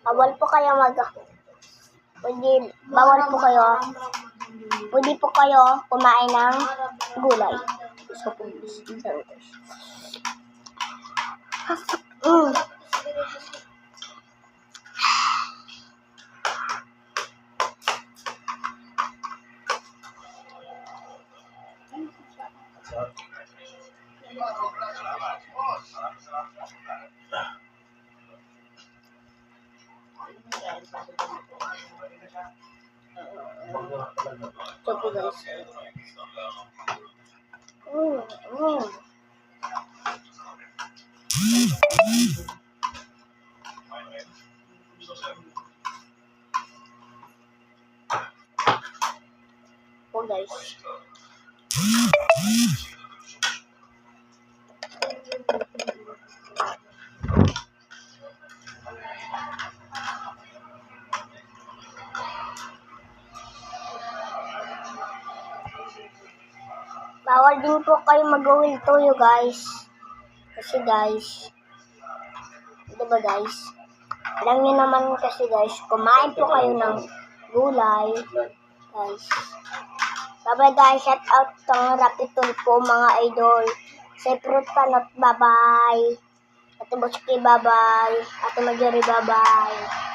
Bawal po kayo bawal po kayo. Pwede po kayo kumain ng gulay. So, guys. Ito po guys. Po guys. Bawal din po kayo mag-uwil tuyo guys. Kasi guys, diba guys? Alam niyo naman kasi guys, kumain po kayo ng gulay. Guys. Bye-bye guys. Shout out tong Rapitol po mga idol. Say fruit panot. Bye-bye. Ate Bochki bye-bye. Ate Marjorie bye-bye.